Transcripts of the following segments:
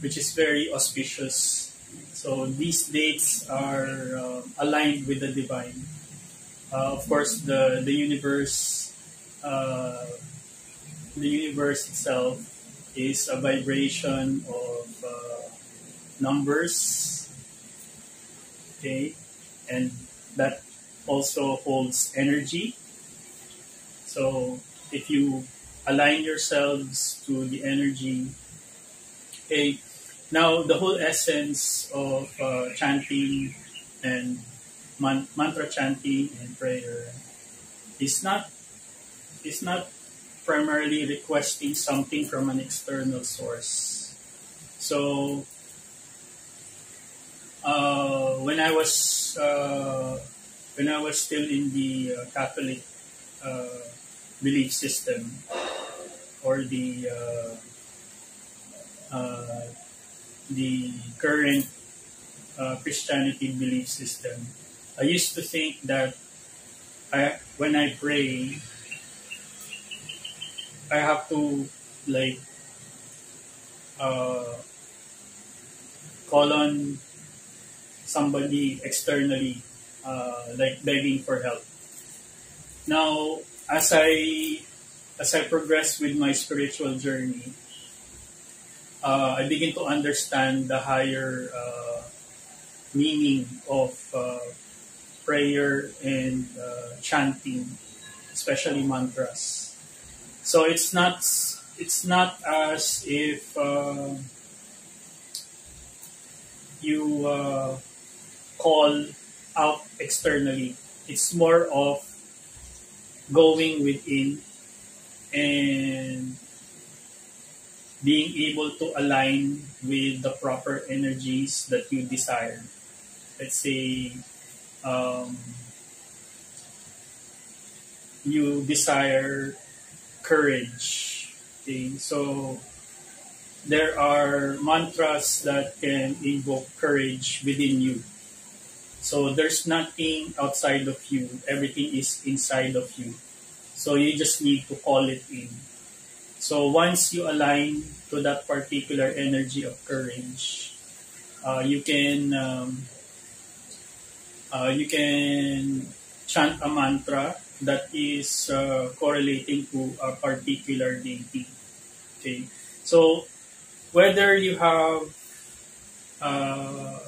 which is very auspicious. So these dates are aligned with the divine. Of course, uh, the universe itself is a vibration of numbers, okay, and that also holds energy. So if you align yourselves to the energy, okay, now the whole essence of chanting and mantra chanting and prayer is not primarily requesting something from an external source. So when I was still in the Catholic uh, belief system, or uh, the current Christianity belief system, I used to think that when I pray, I have to like uh, call on somebody externally, like begging for help. Now, as I progress with my spiritual journey, I begin to understand the higher meaning of prayer and chanting, especially mantras. So it's not as if you call out externally. It's more of going within and being able to align with the proper energies that you desire. Let's say um, you desire courage. Okay, so there are mantras that can invoke courage within you. So there's nothing outside of you. Everything is inside of you. So you just need to call it in. So once you align to that particular energy of courage, you can chant a mantra that is correlating to a particular deity. Okay, so whether you have uh,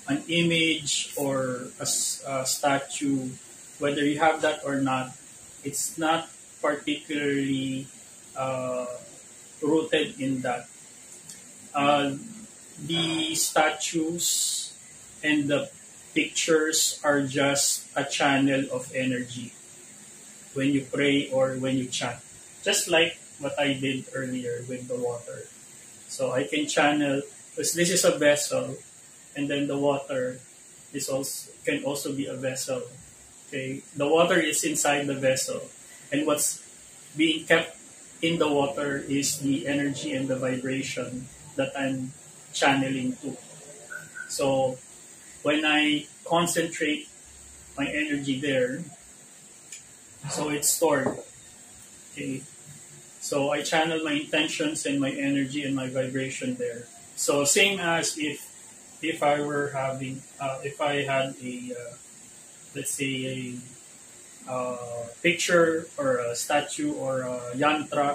an image or a statue, whether you have that or not, it's not particularly uh, rooted in that. Uh, the statues and the pictures are just a channel of energy when you pray or when you chant. Just like what I did earlier with the water. So I can channel, because this is a vessel, and then the water is also can also be a vessel. Okay, the water is inside the vessel, and what's being kept in the water is the energy and the vibration that I'm channeling to. So when I concentrate my energy there, so it's stored. Okay, so I channel my intentions and my energy and my vibration there. So same as if I were having if I had a let's say a picture or a statue or a yantra